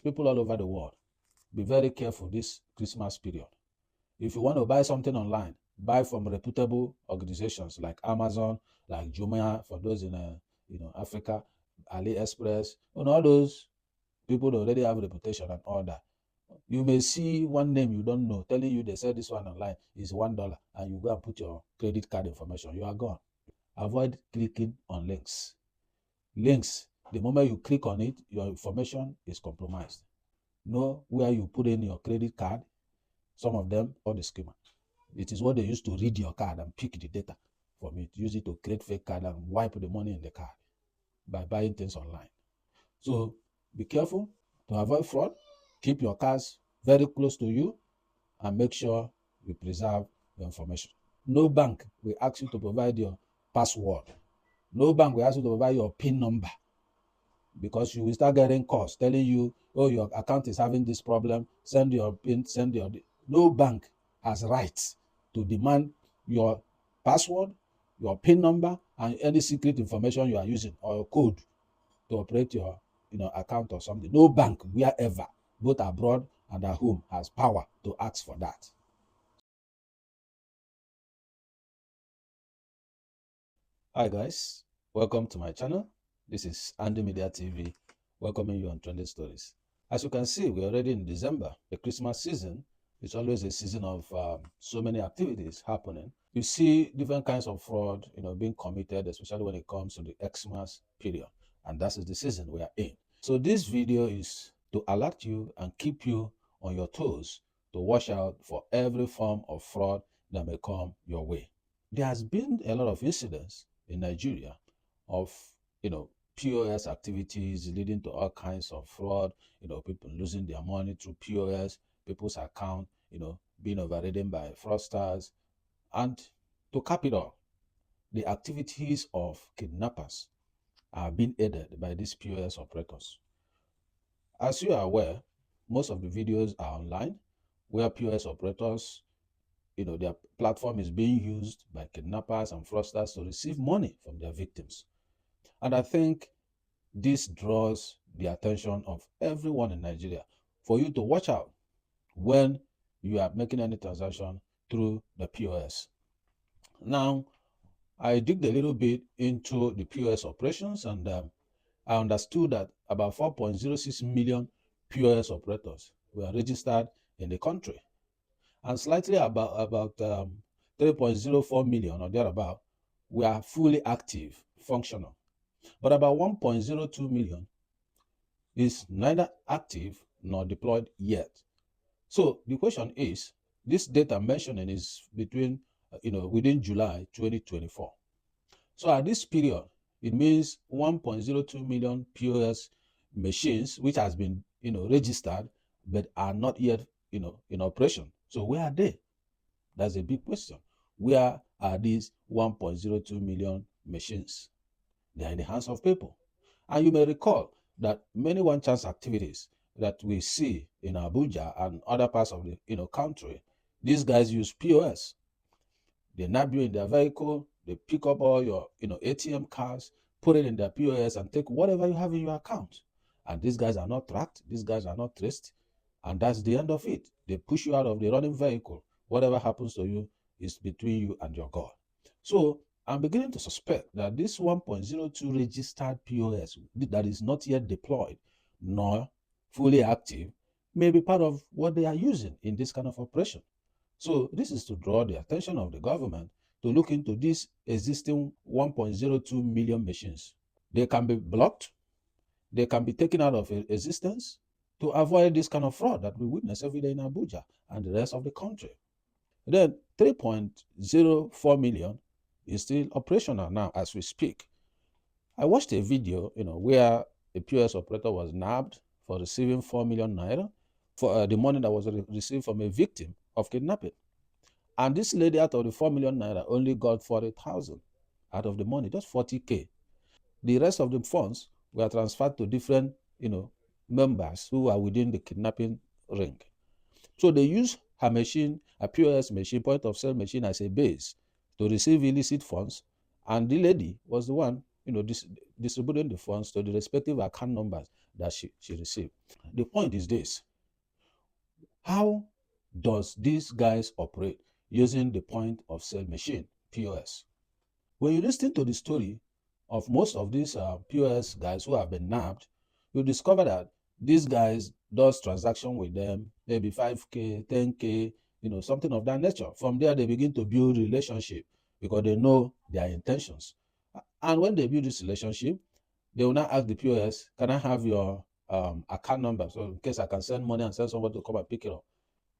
people all over the world, be very careful this Christmas period. If you want to buy something online, buy from reputable organizations like Amazon, like Jumia, for those in Africa, AliExpress, and all those people that already have reputation and all that. You may see one name you don't know telling you they sell this one online is $1, and you go and put your credit card information. You are gone. Avoid clicking on links. Links, the moment you click on it, your information is compromised. Know where you put in your credit card. Some of them are the schema. It is what they use to read your card and pick the data from it. Use it to create fake card and wipe the money in the card by buying things online. So be careful to avoid fraud. Keep your cards very close to you and make sure you preserve your information. No bank will ask you to provide your password. No bank will ask you to provide your PIN number, because you will start getting calls telling you, oh, your account is having this problem, send your PIN, send your... No bank has rights to demand your password, your PIN number, and any secret information you are using or your code to operate your account or something. No bank, wherever, both abroad and at home, has power to ask for that. Hi guys, welcome to my channel. This is Andy Media TV, welcoming you on Trending Stories. As you can see, we're already in December. The Christmas season is always a season of so many activities happening. You see different kinds of fraud, being committed, especially when it comes to the Xmas period, and that is the season we are in. So this video is to alert you and keep you on your toes to watch out for every form of fraud that may come your way. There has been a lot of incidents in Nigeria of, POS activities leading to all kinds of fraud, people losing their money through POS, people's account, being overridden by fraudsters. And to cap it all, the activities of kidnappers are being aided by these POS operators. As you are aware, most of the videos are online where POS operators, their platform is being used by kidnappers and fraudsters to receive money from their victims. And I think this draws the attention of everyone in Nigeria for you to watch out when you are making any transaction through the POS. Now, I digged a little bit into the POS operations, and I understood that about 4.06 million POS operators were registered in the country, and slightly about 3.04 million or thereabout were fully active, functional. But about 1.02 million is neither active nor deployed yet. So the question is, this data mentioning is between, within July 2024. So at this period, it means 1.02 million POS machines, which has been, registered, but are not yet, in operation. So where are they? That's a big question. Where are these 1.02 million machines? They are in the hands of people. And you may recall that many one-chance activities that we see in Abuja and other parts of the country, these guys use POS. They nab you in their vehicle, they pick up all your ATM cards, put it in their POS, and take whatever you have in your account. And these guys are not tracked, these guys are not traced, and that's the end of it. They push you out of the running vehicle. Whatever happens to you is between you and your God. So I'm beginning to suspect that this 1.02 registered POS that is not yet deployed nor fully active may be part of what they are using in this kind of operation. So this is to draw the attention of the government to look into these existing 1.02 million machines. They can be blocked, they can be taken out of existence to avoid this kind of fraud that we witness every day in Abuja and the rest of the country. Then 3.04 million is still operational now as we speak. I watched a video, where a POS operator was nabbed for receiving 4 million naira for the money that was received from a victim of kidnapping. And this lady, out of the 4 million naira, only got 40,000 out of the money, just 40K. The rest of the funds were transferred to different, members who are within the kidnapping ring. So they use her machine, a POS machine, point of sale machine, as a base to receive illicit funds, and the lady was the one, distributing the funds to the respective account numbers that she received. The point is this: how does these guys operate using the point of sale machine, POS? When you listen to the story of most of these POS guys who have been nabbed, you discover that these guys does transaction with them, maybe 5K, 10K, something of that nature. From there, they begin to build relationship because they know their intentions. And when they build this relationship, they will now ask the POS, can I have your account number? So in case I can send money and send someone to come and pick it up.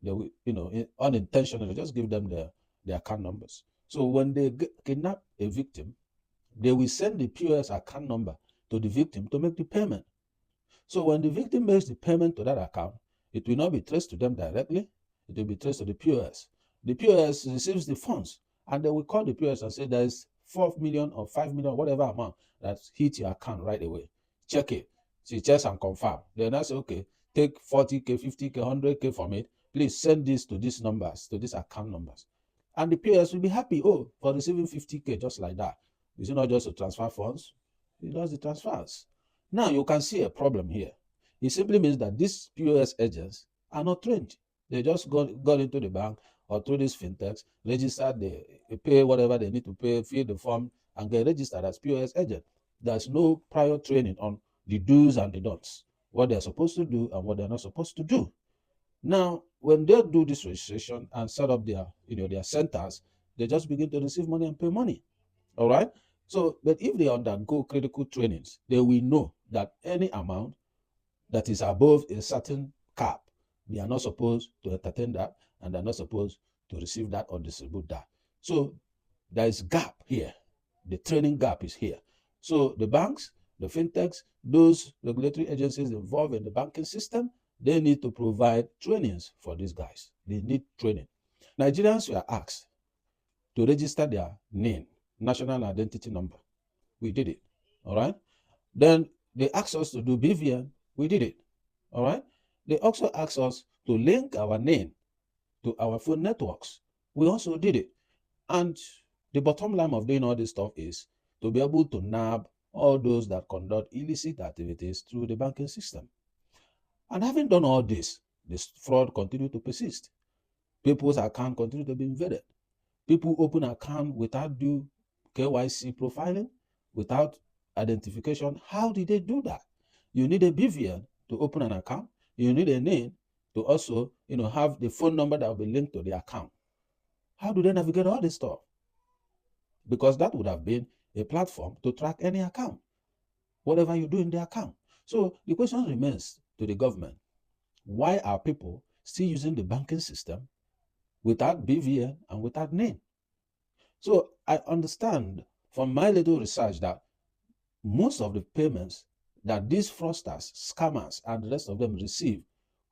They will, unintentionally just give them their account numbers. So when they kidnap a victim, they will send the POS account number to the victim to make the payment. So when the victim makes the payment to that account, it will not be traced to them directly. It will be traced to the POS. The POS receives the funds, and they will call the POS and say there is 4 million or 5 million, whatever amount that hit your account right away. Check it. She checks and confirm. Then I say, okay, take 40K, 50K, 100K from it. Please send this to these numbers, to these account numbers. And the POS will be happy, for receiving 50K just like that. Is it not just to transfer funds? It does the transfers. Now you can see a problem here. It simply means that these POS agents are not trained. They just got into the bank or through these fintechs, registered, they pay whatever they need to pay, fill the form, and get registered as POS agent. There's no prior training on the do's and the don'ts, what they're supposed to do and what they're not supposed to do. Now, when they do this registration and set up their centers, they just begin to receive money and pay money. All right. So, but if they undergo critical trainings, they will know that any amount that is above a certain cap, they are not supposed to entertain that, and they're not supposed to receive that or distribute that. So there is gap here. The training gap is here. So the banks, the fintechs, those regulatory agencies involved in the banking system, they need to provide trainings for these guys. They need training. Nigerians were asked to register their NIN, national identity number. We did it. All right. Then they asked us to do BVN. We did it. All right. They also asked us to link our NIN to our phone networks. We also did it. And the bottom line of doing all this stuff is to be able to nab all those that conduct illicit activities through the banking system. And having done all this fraud continued to persist. People's account continue to be invaded. People open account without due KYC profiling, without identification. How did they do that? You need a BVN to open an account. You need a name to also, have the phone number that will be linked to the account. How do they navigate all this stuff? Because that would have been a platform to track any account, whatever you do in the account. So the question remains to the government: why are people still using the banking system without BVN and without name? So I understand from my little research that most of the payments that these fraudsters, scammers, and the rest of them receive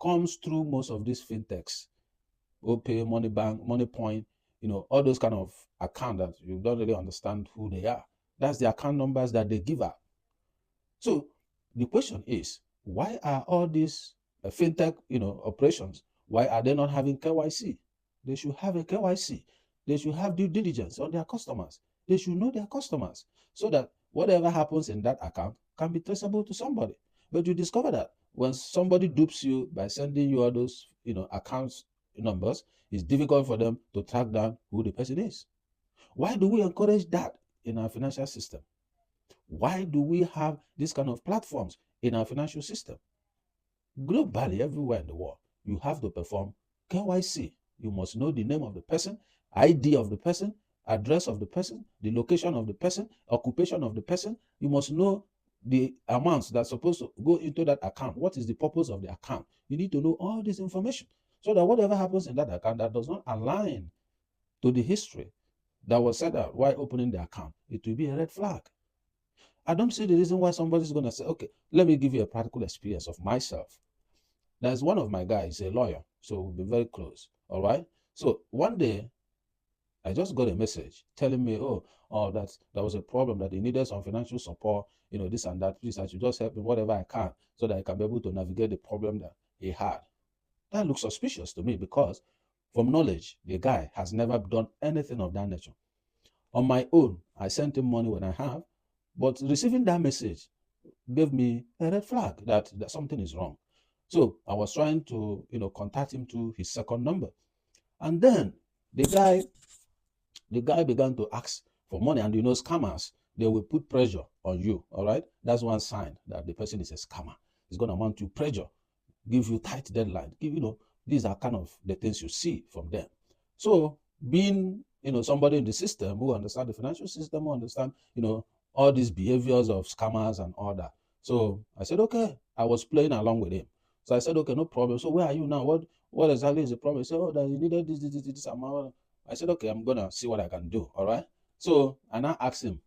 comes through most of these fintechs, OPay, Money Bank, Money Point, all those kind of accounts that you don't really understand who they are. That's the account numbers that they give out. So the question is, why are all these fintech, operations, why are they not having KYC? They should have a KYC. They should have due diligence on their customers. They should know their customers so that whatever happens in that account can be traceable to somebody. But you discover that when somebody dupes you by sending you all those, accounts numbers, it's difficult for them to track down who the person is. Why do we encourage that in our financial system? Why do we have this kind of platforms in our financial system? Globally, everywhere in the world, you have to perform KYC. You must know the name of the person, ID of the person, address of the person, the location of the person, occupation of the person. You must know the amounts that's supposed to go into that account. What is the purpose of the account? You need to know all this information so that whatever happens in that account that does not align to the history that was set out while opening the account, it will be a red flag. I don't see the reason why somebody's going to say, okay, let me give you a practical experience of myself. There's one of my guys, a lawyer, so we'll be very close. All right. So one day, I just got a message telling me, that there was a problem, that he needed some financial support, this and that. Please, I should just help him whatever I can so that I can be able to navigate the problem that he had. That looks suspicious to me because, from knowledge, the guy has never done anything of that nature. On my own, I sent him money when I have, but receiving that message gave me a red flag that something is wrong. So I was trying to, contact him to his second number. And then the guy began to ask for money. And scammers, they will put pressure on you. All right. That's one sign that the person is a scammer. It's going to amount to pressure, give you tight deadline. These are kind of the things you see from them. So being, somebody in the system who understand the financial system, who understand, all these behaviors of scammers and all that. So I said, okay, I was playing along with him. So I said, okay, no problem. So where are you now? What exactly is the problem? He said, oh, that you needed this amount. I said, okay, I'm gonna see what I can do. All right. So I now asked him,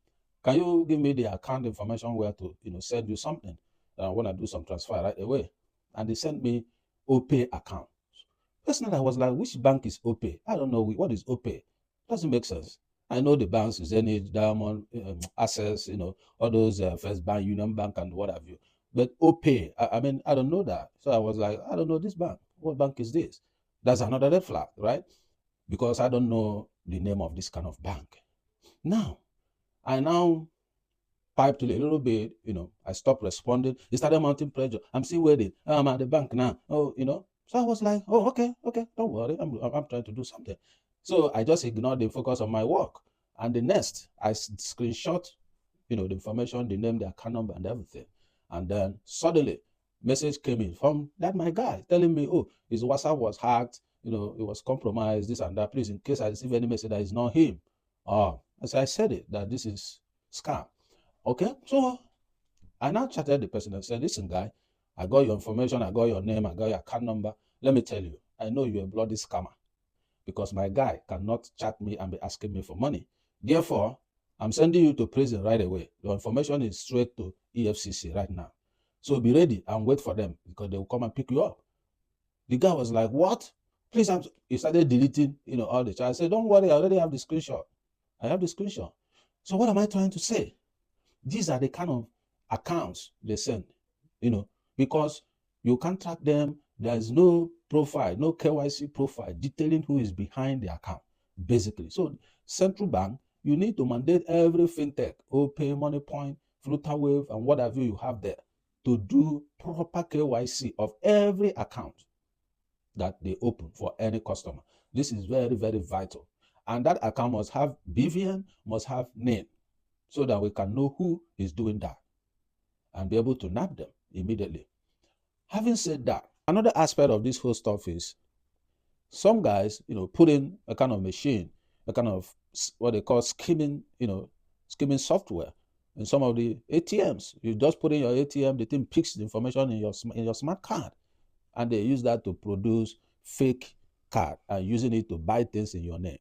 can you give me the account information where to, send you something? I want to do some transfer right away. And they sent me OPay account. Personally, I was like, which bank is OPay? I don't know what is OPay. Doesn't make sense. I know the banks is any Diamond, Access, all those First Bank, Union Bank, and what have you. But OPay, I mean, I don't know that. So I was like, I don't know this bank. What bank is this? That's another red flag, right? Because I don't know the name of this kind of bank. Now, I piped a little bit, I stopped responding. He started mounting pressure. I'm still waiting. I'm at the bank now. Oh, So I was like, oh, okay, don't worry. I'm trying to do something. So I just ignored the focus on my work. And the next, I screenshot, the information, the name, the account number, and everything. And then suddenly, message came in from that my guy telling me, oh, his WhatsApp was hacked, it was compromised, this and that. Please, in case I receive any message that is not him. As I said it, that this is scam. Okay, so I now chatted the person and said, listen, guy, I got your information, I got your name, I got your account number. Let me tell you, I know you're a bloody scammer because my guy cannot chat me and be asking me for money. Therefore, I'm sending you to prison right away. Your information is straight to EFCC right now. So be ready and wait for them because they will come and pick you up. The guy was like, what? Please, he started deleting, all the chat. I said, don't worry, I already have the screenshot. I have the screenshot. So what am I trying to say? These are the kind of accounts they send, because you can't track them. There is no profile, no KYC profile detailing who is behind the account, basically. So central bank, you need to mandate every fintech, OPay, MoneyPoint, Flutterwave, and whatever you have there to do proper KYC of every account that they open for any customer. This is very, very vital. And that account must have BVN, must have name, so that we can know who is doing that and be able to nab them immediately. Having said that, another aspect of this whole stuff is some guys, put in a kind of machine, a kind of what they call skimming software in some of the ATMs. You just put in your ATM, the thing picks the information in your smart card, and they use that to produce fake card and using it to buy things in your name.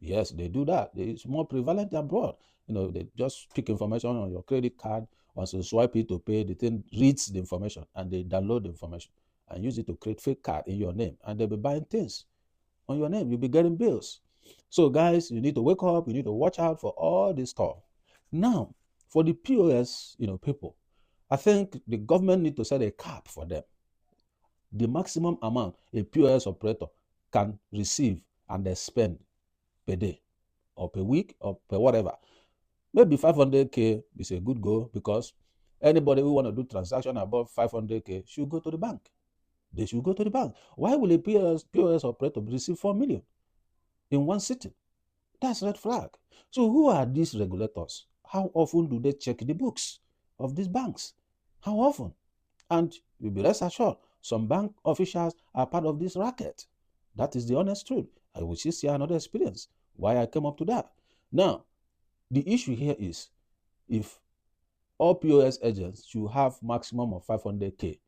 Yes, they do that. It's more prevalent abroad. They just pick information on your credit card. Once you swipe it to pay, the thing reads the information and they download the information and use it to create fake card in your name. And they'll be buying things on your name. You'll be getting bills. So guys, you need to wake up. You need to watch out for all this stuff. Now, for the POS, people, I think the government need to set a cap for them. The maximum amount a POS operator can receive and they spend per day or per week or per whatever. Maybe 500K is a good goal because anybody who want to do transaction above 500K should go to the bank. They should go to the bank. Why will a POS operator receive 4 million in one sitting? That's red flag. So who are these regulators? How often do they check the books of these banks? How often? And you'll be rest assured, some bank officials are part of this racket. That is the honest truth. I will just share another experience, why I came up to that. Now, the issue here is if all POS agents should have maximum of 500K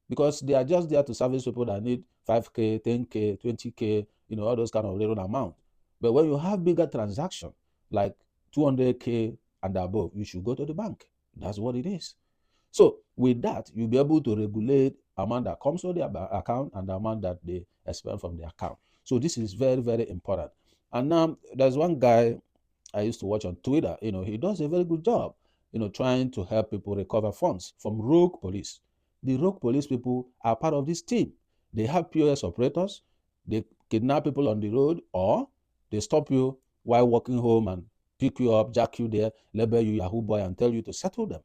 because they are just there to service people that need 5K, 10K, 20K, all those kind of little amount. But when you have bigger transaction like 200K and above, you should go to the bank. That's what it is. So with that, you'll be able to regulate amount that comes to the account and the amount that they expend from the account. So this is very, very important. And now there's one guy I used to watch on Twitter. He does a very good job, trying to help people recover funds from rogue police. The rogue police people are part of this team. They have POS operators. They kidnap people on the road, or they stop you while walking home and pick you up, jack you there, label you Yahoo boy, and tell you to settle them.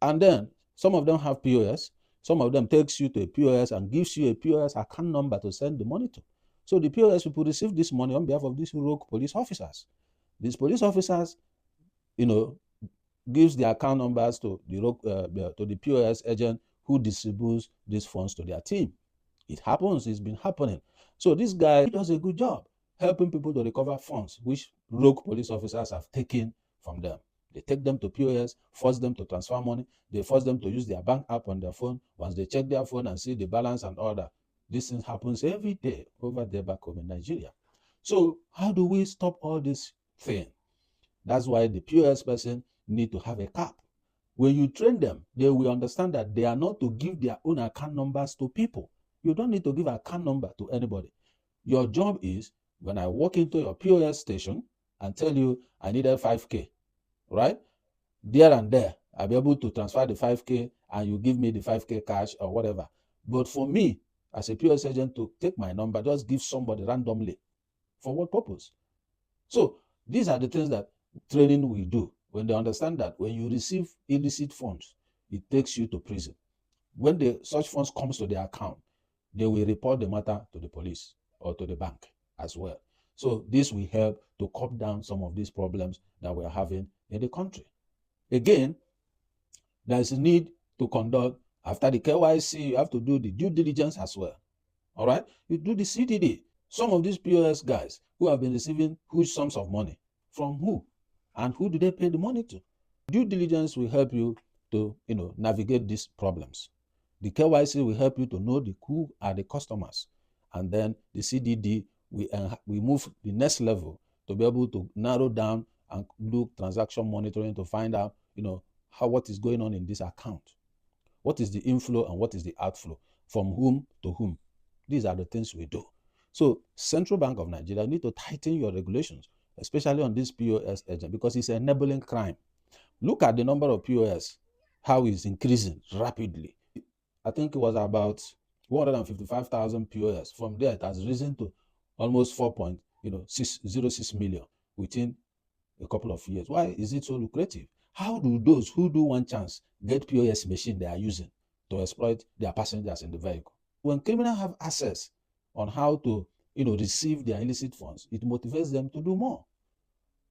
And then some of them have POS. Some of them takes you to a POS and gives you a POS account number to send the money to. So the POS people receive this money on behalf of these rogue police officers. These police officers, gives the account numbers to the POS agent who distributes these funds to their team. It happens. It's been happening. So this guy does a good job helping people to recover funds which rogue police officers have taken from them. They take them to POS, force them to transfer money. They force them to use their bank app on their phone. Once they check their phone and see the balance and all that, this thing happens every day over there back home in Nigeria. So how do we stop all this thing? That's why the POS person need to have a cap. When you train them, they will understand that they are not to give their own account numbers to people. You don't need to give an account number to anybody. Your job is, when I walk into your POS station and tell you I needed 5K, right? There and there, I'll be able to transfer the 5K and you give me the 5K cash or whatever. But for me, as a POS agent, to take my number, just give somebody randomly. For what purpose? So these are the things that training will do. When they understand that when you receive illicit funds, it takes you to prison. When such funds comes to their account, they will report the matter to the police or to the bank as well. So this will help to cut down some of these problems that we are having in the country. Again, there is a need to conduct, after the KYC, you have to do the due diligence as well. All right? You do the CDD. Some of these POS guys who have been receiving huge sums of money, from who? And who do they pay the money to? Due diligence will help you to navigate these problems. The KYC will help you to know who are the customers. And then the CDD, we move the next level to be able to narrow down and do transaction monitoring to find out what is going on in this account. What is the inflow and what is the outflow? From whom to whom? These are the things we do. So Central Bank of Nigeria need to tighten your regulations, especially on this POS agent, because it's enabling crime. Look at the number of POS, how it's increasing rapidly. I think it was about 155,000 POS. From there, it has risen to almost 4.606 million within a couple of years. Why is it so lucrative? How do those who do one chance get POS machine they are using to exploit their passengers in the vehicle? When criminals have access on how to receive their illicit funds, it motivates them to do more.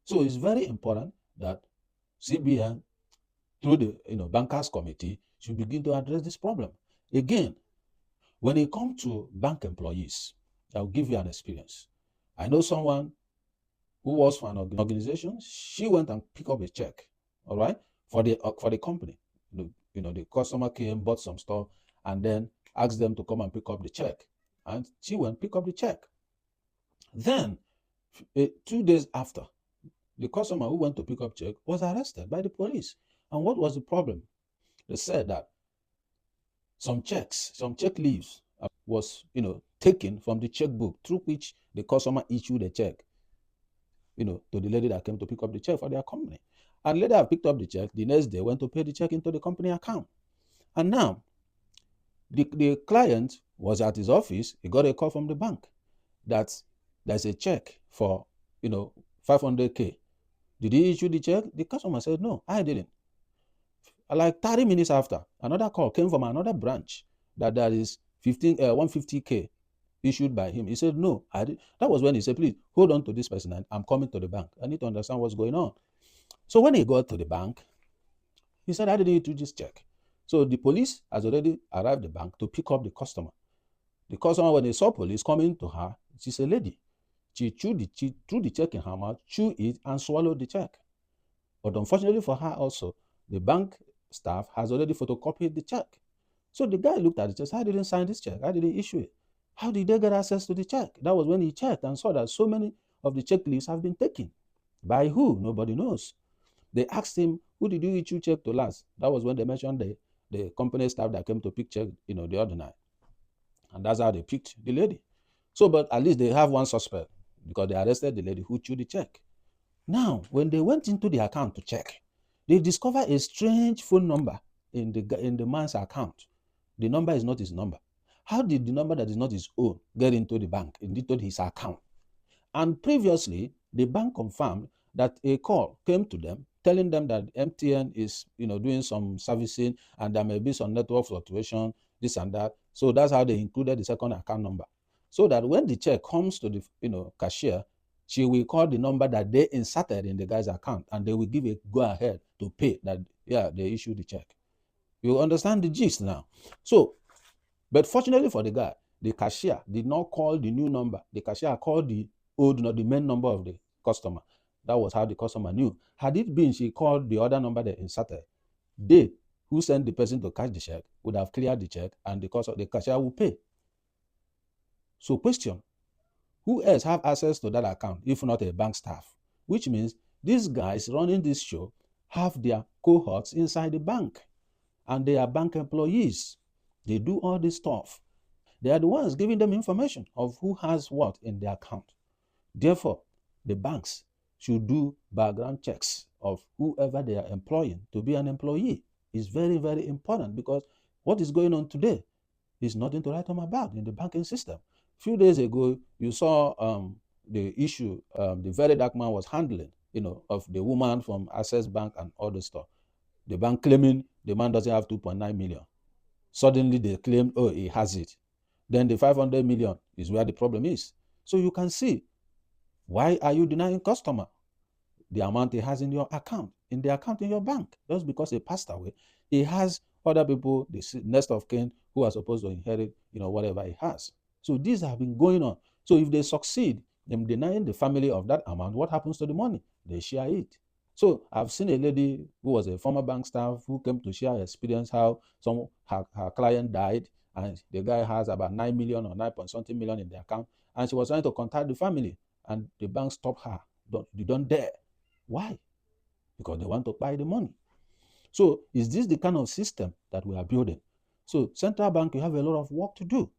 So it's very important that CBN, through the bankers committee, should begin to address this problem. Again, when it comes to bank employees, I'll give you an experience. I know someone who was for an organization. She went and picked up a check, all right, for the company. The customer came, bought some stuff, and then asked them to come and pick up the check. And she went pick up the check. Then, 2 days after, the customer who went to pick up check was arrested by the police. And what was the problem? They said that some check leaves was taken from the checkbook through which the customer issued a check to the lady that came to pick up the check for their company. And the lady have picked up the check. The next day went to pay the check into the company account. And now the client was at his office. He got a call from the bank that there's a check for 500K. Did he issue the check? The customer said, no, I didn't. Like 30 minutes after, another call came from another branch that there is 150K issued by him. He said, no, I did. That was when he said, please hold on to this person and I'm coming to the bank. I need to understand what's going on. So when he got to the bank, he said, I didn't do this check. So the police has already arrived at the bank to pick up the customer. The customer, when they saw police coming to her, she's a lady. She threw the check in her mouth, chewed it, and swallowed the check. But unfortunately for her also, the bank staff has already photocopied the check. So the guy looked at the check. I didn't sign this check. I didn't issue it. How did they get access to the check? That was when he checked and saw that so many of the check leaves have been taken. By who? Nobody knows. They asked him, who did you issue check to last? That was when they mentioned the company staff that came to pick check, the other night. And that's how they picked the lady. So, but at least they have one suspect because they arrested the lady who chewed the check. Now, when they went into the account to check, they discovered a strange phone number in the man's account. The number is not his number. How did the number that is not his own get into the bank, into his account? And previously, the bank confirmed that a call came to them telling them that MTN is, doing some servicing and there may be some network fluctuation, this and that. So that's how they included the second account number. So that when the check comes to the, cashier, she will call the number that they inserted in the guy's account and they will give a go ahead to pay that, yeah, they issued the check. You understand the gist now? So, but fortunately for the guy, the cashier did not call the new number. The cashier called the old, the main number of the customer. That was how the customer knew. Had it been she called the other number they inserted, they who sent the person to cash the check would have cleared the check and the cashier will pay. So question, who else have access to that account if not a bank staff? Which means these guys running this show have their cohorts inside the bank and they are bank employees. They do all this stuff. They are the ones giving them information of who has what in their account. Therefore, the banks should do background checks of whoever they are employing to be an employee. It's very, very important because what is going on today is nothing to write home about in the banking system. A few days ago, you saw the issue the very dark man was handling, of the woman from Access Bank and all the stuff. The bank claiming the man doesn't have 2.9 million. Suddenly they claim, oh, he has it. Then the 500 million is where the problem is. So you can see, why are you denying customer the amount he has in your account, in the account in your bank? Just because he passed away, he has other people, the next of kin, who are supposed to inherit, whatever he has. So these have been going on. So if they succeed in denying the family of that amount, what happens to the money? They share it. So I've seen a lady who was a former bank staff who came to share her experience how her client died and the guy has about 9 million or 9 point something million in the account, and she was trying to contact the family and the bank stopped her. You don't dare. Why? Because they want to buy the money. So is this the kind of system that we are building? So central bank, you have a lot of work to do.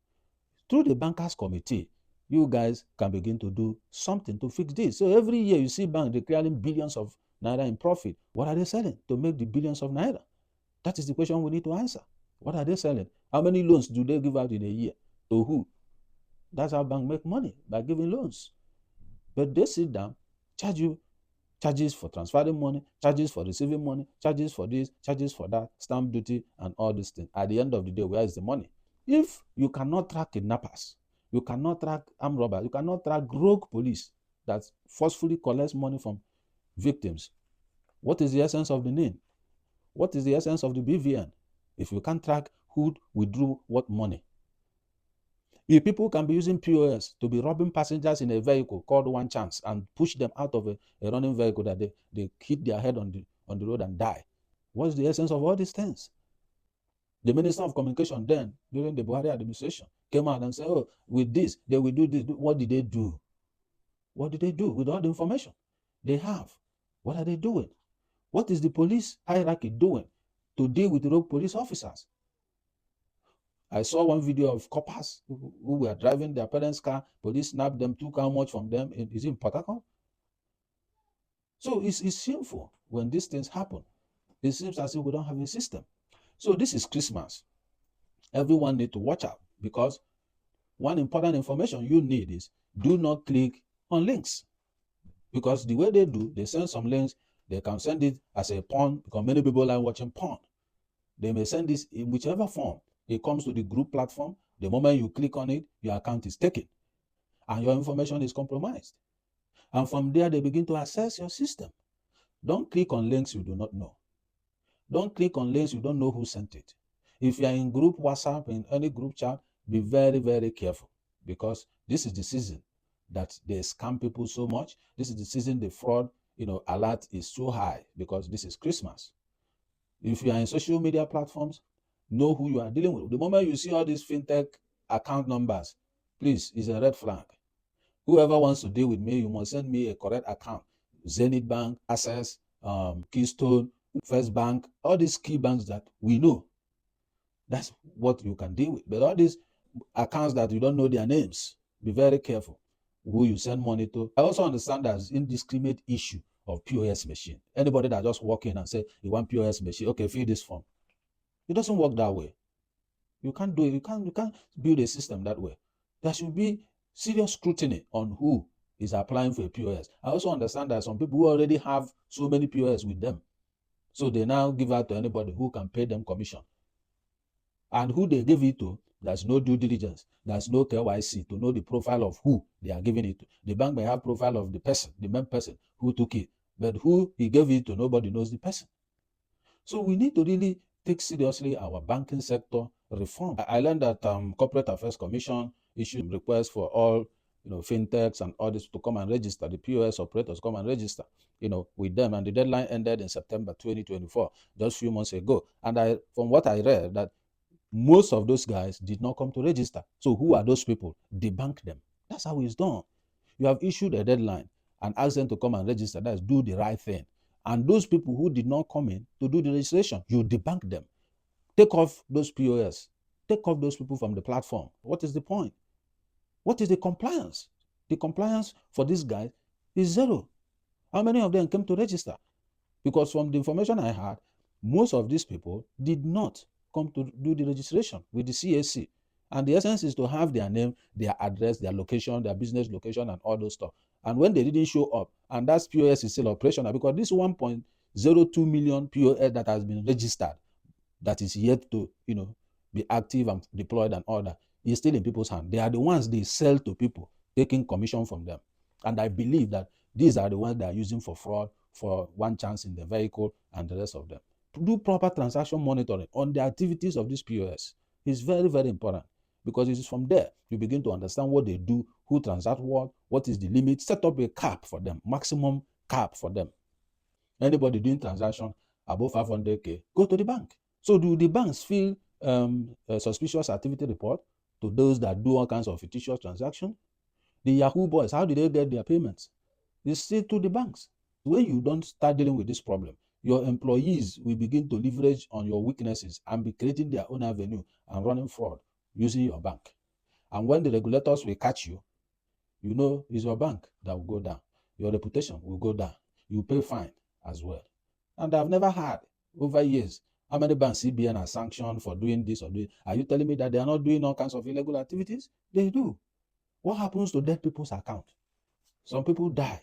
Through the bankers committee, you guys can begin to do something to fix this. So every year you see banks declaring billions of naira in profit. What are they selling to make the billions of naira? That is the question we need to answer. What are they selling? How many loans do they give out in a year? To who? That's how banks make money, by giving loans. But they sit down, charge you charges for transferring money, charges for receiving money, charges for this, charges for that, stamp duty, and all these things. At the end of the day, where is the money? If you cannot track kidnappers, you cannot track armed robbers, you cannot track rogue police that forcefully collects money from victims, what is the essence of the name? What is the essence of the BVN if you can't track who withdrew what money? If people can be using POS to be robbing passengers in a vehicle called One Chance and push them out of a running vehicle that they hit their head on the road and die, what's the essence of all these things? The Minister of Communication then, during the Buhari administration, came out and said, oh, with this, they will do this. What did they do? What did they do with all the information they have? What are they doing? What is the police hierarchy doing to deal with rogue police officers? I saw one video of coppers who were driving their parents' car. Police snapped them, took how much from them. Is it in Port Harcourt? So it's shameful when these things happen. It seems as if we don't have a system. So this is Christmas. Everyone needs to watch out, because one important information you need is do not click on links. Because the way they do, they send some links, they can send it as a porn, because many people like watching porn. They may send this in whichever form. It comes to the group platform. The moment you click on it, your account is taken and your information is compromised. And from there, they begin to assess your system. Don't click on links you do not know. Don't click on links you don't know who sent it. If you are in group WhatsApp, in any group chat, be very, very careful, because this is the season that they scam people so much. This is the season the fraud, alert is so high, because this is Christmas. If you are in social media platforms, know who you are dealing with. The moment you see all these fintech account numbers, please, it's a red flag. Whoever wants to deal with me, you must send me a correct account. Zenith Bank, Access, Keystone, First Bank, all these key banks that we know. That's what you can deal with. But all these accounts that you don't know their names, be very careful who you send money to. I also understand there's indiscriminate issue of POS machine. Anybody that just walk in and say, you want POS machine, okay, fill this form. It doesn't work that way. You can't do it. You can't build a system that way. There should be serious scrutiny on who is applying for a POS. I also understand that some people who already have so many POS with them, so they now give out to anybody who can pay them commission. And who they give it to, there's no due diligence. There's no KYC to know the profile of who they are giving it to. The bank may have profile of the person, the main person who took it, but who he gave it to, nobody knows the person. So we need to really take seriously our banking sector reform. I learned that Corporate Affairs Commission issued requests for all fintechs and others to come and register. The POS operators come and register, with them. And the deadline ended in September 2024, just a few months ago. And from what I read, that most of those guys did not come to register. So who are those people? Debank them. That's how it's done. You have issued a deadline and asked them to come and register. That's do the right thing. And those people who did not come in to do the registration, you debank them. Take off those POS. Take off those people from the platform. What is the point? What is the compliance? The compliance for these guys is zero. How many of them came to register? Because from the information I had, most of these people did not come to do the registration with the CAC. And the essence is to have their name, their address, their location, their business location, and all those stuff. And when they didn't show up, and that POS is still operational, because this 1.02 million POS that has been registered, that is yet to be active and deployed and all that, is still in people's hands. They are the ones they sell to people, taking commission from them. And I believe that these are the ones they are using for fraud, for one chance in the vehicle, and the rest of them. To do proper transaction monitoring on the activities of this POS is very, very important, because it is from there you begin to understand what they do, who transact what is the limit, set up a cap for them, maximum cap for them. Anybody doing transaction above 500K, go to the bank. So do the banks feel a suspicious activity report to those that do all kinds of fictitious transactions? The Yahoo boys, how did they get their payments? It's still to the banks. When you don't start dealing with this problem, your employees will begin to leverage on your weaknesses and be creating their own avenue and running fraud using your bank. And when the regulators will catch you, it's your bank that will go down. Your reputation will go down. You pay fine as well. And I've never heard over years how many banks CBN are sanctioned for doing this or doing. Are you telling me that they are not doing all kinds of illegal activities? They do. What happens to dead people's account? Some people die.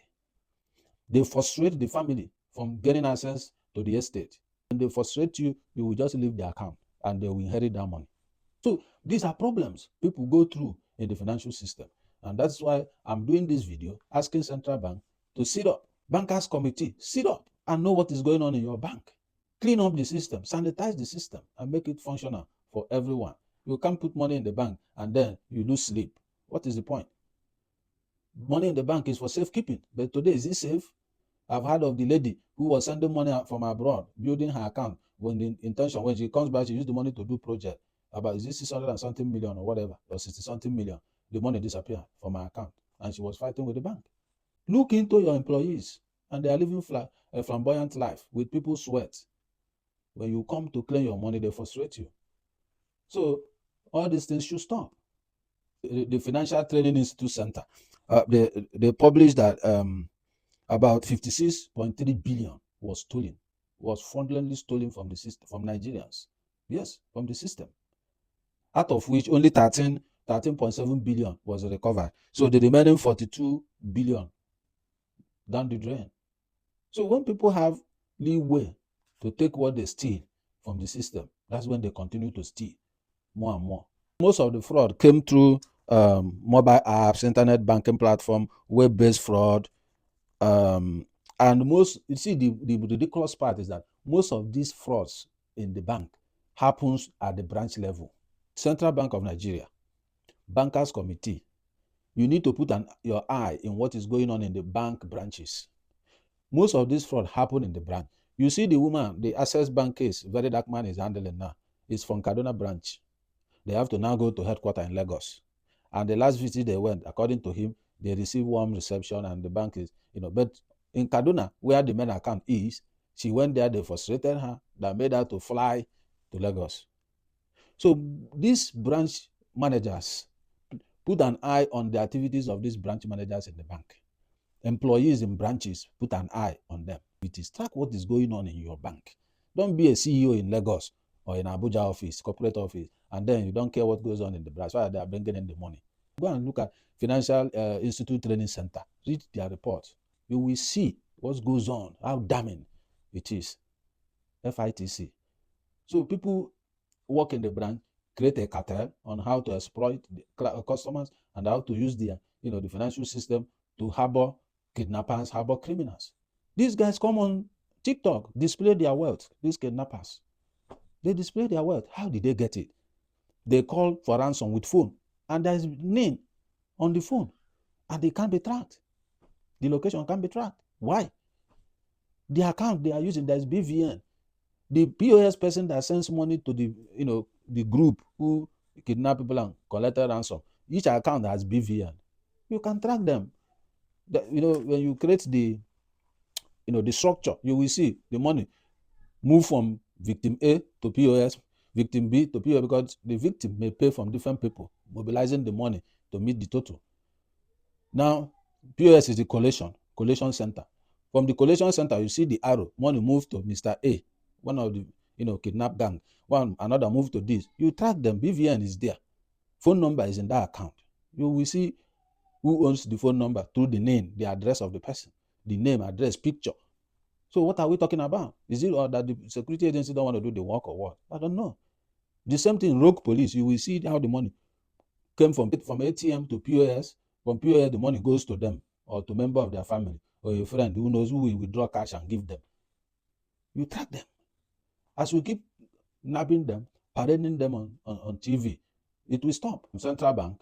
They frustrate the family from getting access to the estate. When they frustrate you, you will just leave the account and they will inherit that money. So these are problems people go through in the financial system. And that's why I'm doing this video asking Central Bank to sit up. Bankers Committee, sit up and know what is going on in your bank. Clean up the system, sanitize the system, and make it functional for everyone. You can't put money in the bank and then you lose sleep. What is the point? Money in the bank is for safekeeping. But today, is it safe? I've heard of the lady who was sending money from abroad, building her account. When the intention, when she comes back, she used the money to do project. About, is it 600 and something million or whatever, or 60 something million? The money disappeared from her account. And she was fighting with the bank. Look into your employees, and they are living a flamboyant life with people's sweat. When you come to claim your money, they frustrate you. So all these things should stop. The Financial Training Institute Center, they published that about 56.3 billion was stolen, was fraudulently stolen from the system, from Nigerians. Yes, from the system. Out of which only 13.7 billion was recovered. So the remaining 42 billion down the drain. So when people have leeway to take what they steal from the system, that's when they continue to steal more and more. Most of the fraud came through mobile apps, internet banking platform, web-based fraud. And the ridiculous part is that most of these frauds in the bank happens at the branch level. Central Bank of Nigeria, Bankers Committee, you need to put your eye in what is going on in the bank branches. Most of this fraud happen in the branch. You see the woman, the Access Bank case, very dark man is handling now, is from Kaduna branch. They have to now go to headquarters in Lagos. And the last visit they went, according to him, they received warm reception and the bank is, but in Kaduna, where the main account is, she went there, they frustrated her, that made her to fly to Lagos. So these branch managers, put an eye on the activities of these branch managers in the bank. Employees in branches, put an eye on them. It is track what is going on in your bank. Don't be a CEO in Lagos or in Abuja office, corporate office, and then you don't care what goes on in the branch. Why they are bringing in the money? Go and look at Financial Institute Training Center. Read their report. You will see what goes on, how damning it is. FITC. So people work in the branch, create a cartel on how to exploit the customers and how to use the financial system to harbor kidnappers, harbor criminals. These guys come on TikTok, display their wealth. These kidnappers, they display their wealth. How did they get it? They call for ransom with phone, and there's name on the phone, and they can't be tracked. The location can't be tracked. Why? The account they are using, there's BVN. The POS person that sends money to the group who kidnap people and collected ransom, each account has BVN. You can track them. When you create the structure, you will see the money move from victim A to POS, victim B to POS, because the victim may pay from different people, mobilizing the money to meet the total. Now, POS is the collation center. From the collation center, you see the arrow, money move to Mr. A, one of the kidnap gang. Another move to this. You track them. BVN is there. Phone number is in that account. You will see who owns the phone number through the name, the address of the person, the name, address, picture. So what are we talking about? Is it that the security agency don't want to do the work or what? I don't know. The same thing, rogue police. You will see how the money came from ATM to POS. From POS, the money goes to them or to a member of their family or a friend who knows who will withdraw cash and give them. You track them. As we keep nabbing them, parading them on TV, it will stop. Central Bank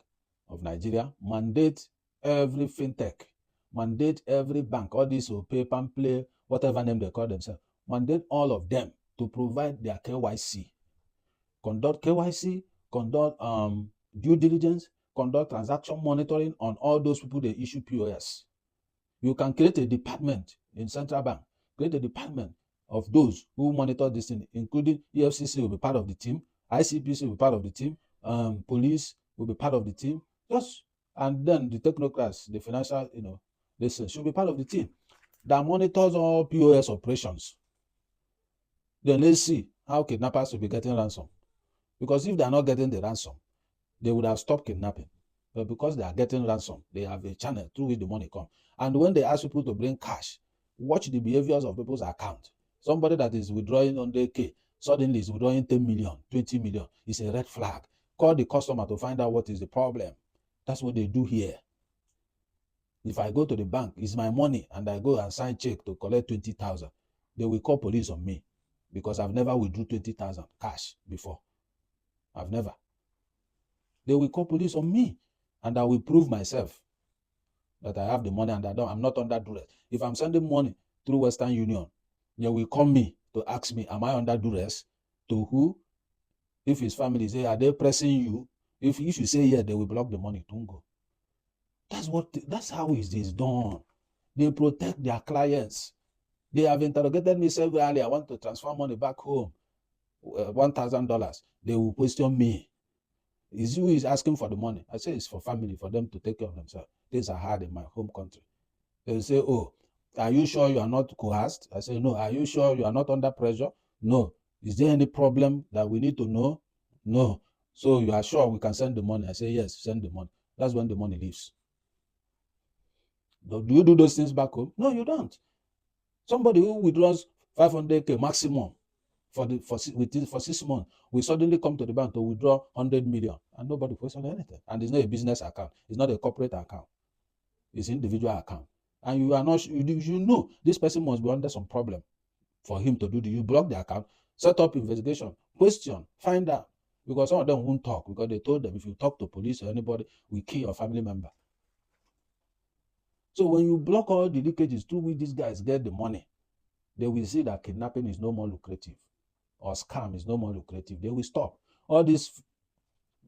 of Nigeria mandate every fintech, mandate every bank, all these will pay, play, whatever name they call themselves, mandate all of them to provide their KYC, conduct KYC, conduct due diligence, conduct transaction monitoring on all those people they issue POS. You can create a department in Central Bank, create a department of those who monitor this thing, including EFCC will be part of the team, ICPC will be part of the team, police will be part of the team, and then the technocrats, the financial, this should be part of the team that monitors all POS operations. Then let's see how kidnappers will be getting ransom. Because if they are not getting the ransom, they would have stopped kidnapping. But because they are getting ransom, they have a channel through which the money comes. And when they ask people to bring cash, watch the behaviors of people's account. Somebody that is withdrawing 100K suddenly is withdrawing 10 million, 20 million. It's a red flag. Call the customer to find out what is the problem. That's what they do here. If I go to the bank, it's my money, and I go and sign check to collect 20,000, they will call police on me because I've never withdrew 20,000 cash before. I've never. They will call police on me, and I will prove myself that I have the money and I'm not under duress. If I'm sending money through Western Union, they will call me to ask me, am I under duress? To who? If his family say, are they pressing you? If you say yes, they will block the money. Don't go. That's how it is done. They protect their clients. They have interrogated me severally. I want to transfer money back home, $1,000. They will question me. Is who is asking for the money? I say it's for family, for them to take care of themselves. Things are hard in my home country. They will say, oh, are you sure you are not coerced? I say, no. Are you sure you are not under pressure? No. Is there any problem that we need to know? No. So you are sure we can send the money? I say, yes, send the money. That's when the money leaves. Do you do those things back home? No, you don't. Somebody who withdraws 500K maximum for 6 months will suddenly come to the bank to withdraw 100 million, and nobody questions anything. And it's not a business account. It's not a corporate account. It's an individual account. And you are not, you know, this person must be under some problem for him to do you block the account, set up investigation, question, find out. Because some of them won't talk, because they told them if you talk to police or anybody, we kill your family member. So when you block all the leakages through which these guys get the money, they will see that kidnapping is no more lucrative, or scam is no more lucrative. They will stop. All this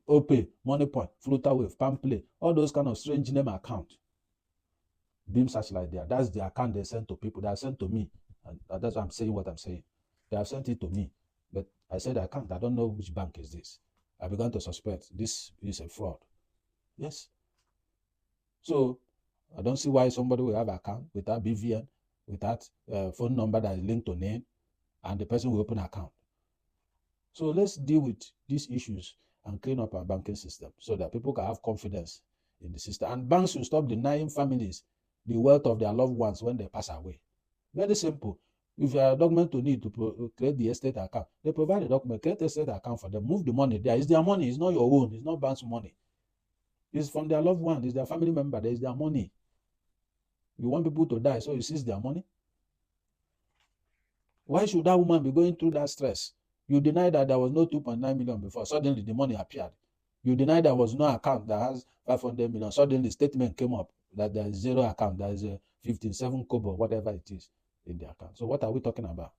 OPay, Money Point, Flutterwave, Pamplay, all those kind of strange name account, Beam Searchlight there, that's the account they send to people. They are sent to me. And that's why I'm saying what I'm saying. They have sent it to me. But I said, I can't. I don't know which bank is this. I began to suspect this is a fraud. Yes. So I don't see why somebody will have an account without BVN, without phone number that is linked to name, and the person will open an account. So let's deal with these issues and clean up our banking system so that people can have confidence in the system. And banks should stop denying families the wealth of their loved ones when they pass away. Very simple. If you are a document to need to create the estate account, they provide a document, create the estate account for them, move the money there. It's their money, it's not your own, it's not bank's money. It's from their loved one, it's their family member, it's their money. You want people to die, so you seize their money? Why should that woman be going through that stress? You deny that there was no 2.9 million before, suddenly the money appeared. You deny there was no account that has 500 million, suddenly statement came up that there is zero account, there is a 57 kobo, whatever it is in the account. So what are we talking about?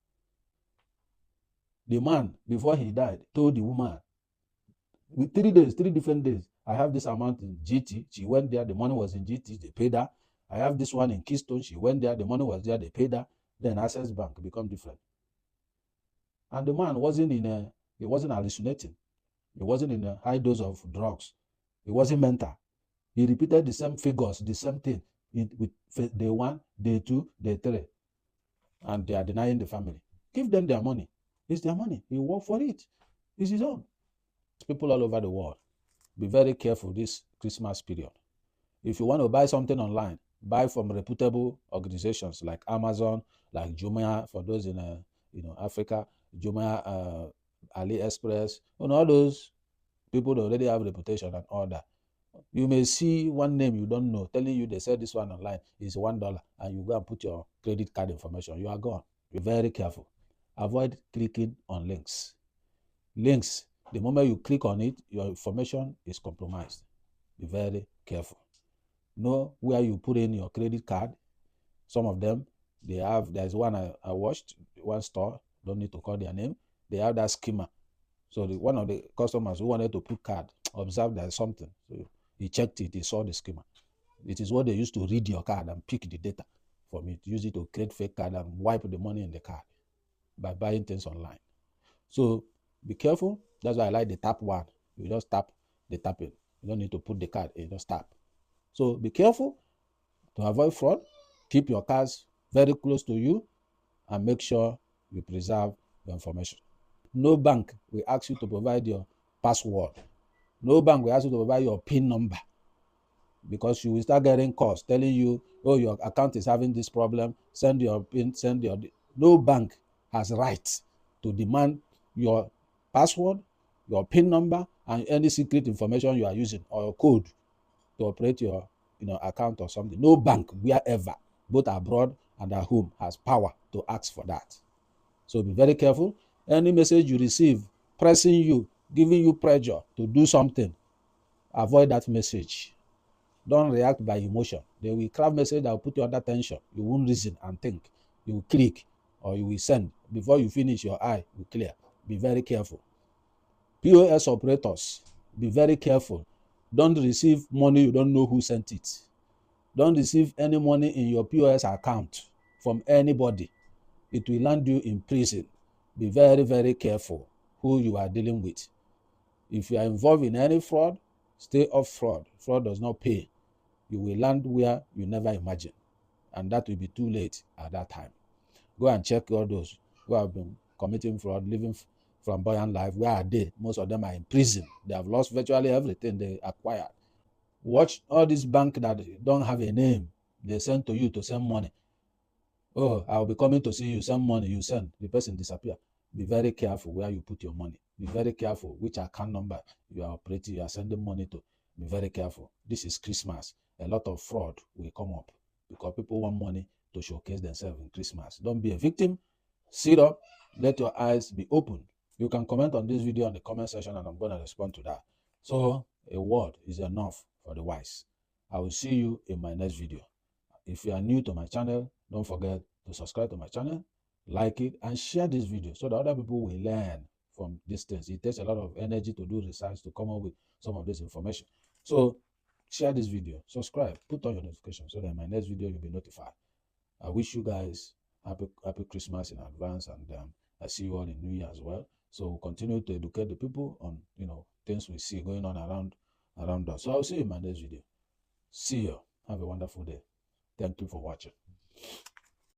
The man, before he died, told the woman, with 3 days, 3 different days, I have this amount in GT. She went there, the money was in GT, they paid her. I have this one in Keystone. She went there, the money was there, they paid her. Then Access Bank become different. And the man he wasn't hallucinating. He wasn't in a high dose of drugs. He wasn't mental. He repeated the same figures, the same thing with day 1, day 2, day 3. And they are denying the family. Give them their money. It's their money. He worked for it. It's his own. People all over the world, be very careful this Christmas period. If you want to buy something online, buy from reputable organizations like Amazon, like Jumia, for those in Africa, Jumia, AliExpress, all those people that already have reputation and all that. You may see one name you don't know telling you they sell this one online is $1, and you go and put your credit card information. You are gone. Be very careful. Avoid clicking on links. Links, the moment you click on it, your information is compromised. Be very careful. Know where you put in your credit card. Some of them, there's one I watched, one store, don't need to call their name. They have that schema. So one of the customers who wanted to put card observed there's something. So he checked it, he saw the schema. It is what they used to read your card and pick the data from it, use it to create fake card and wipe the money in the card by buying things online. So be careful. That's why I like the tap one. You just tap the tapping. You don't need to put the card in, just tap. So be careful to avoid fraud. Keep your cards very close to you and make sure you preserve your information. No bank will ask you to provide your password. No bank will ask you to provide your PIN number, because you will start getting calls telling you, oh, your account is having this problem, send your PIN, No bank has right to demand your password, your PIN number, and any secret information you are using, or your code to operate your account or something. No bank, wherever, both abroad and at home, has power to ask for that. So be very careful. Any message you receive pressing you, giving you pressure to do something, avoid that message. Don't react by emotion. They will craft message that will put you under tension. You won't reason and think. You will click or you will send. Before you finish, your eye will clear. Be very careful. POS operators, be very careful. Don't receive money you don't know who sent it. Don't receive any money in your POS account from anybody. It will land you in prison. Be very, very careful who you are dealing with. If you are involved in any fraud, stay off fraud. Fraud does not pay. You will land where you never imagined, and that will be too late at that time. Go and check all those who have been committing fraud, living flamboyant life. Where are they? Most of them are in prison. They have lost virtually everything they acquired. Watch all these banks that don't have a name. They send to you to send money. Oh, I'll be coming to see you, send money, you send, the person disappear. Be very careful where you put your money. Be very careful which account number you are operating, you are sending money to. Be very careful. This is Christmas. A lot of fraud will come up because people want money to showcase themselves in Christmas. Don't be a victim. Sit up. Let your eyes be open. You can comment on this video in the comment section and I'm going to respond to that. So a word is enough for the wise. I will see you in my next video. If you are new to my channel, don't forget to subscribe to my channel, like it, and share this video so that other people will learn from these things. It takes a lot of energy to do research to come up with some of this information. So share this video, subscribe, put on your notifications so that my next video you'll be notified. I wish you guys happy Christmas in advance, and I see you all in New Year as well. So continue to educate the people on things we see going on around us. So I'll see you in my next video. See you. Have a wonderful day. Thank you for watching.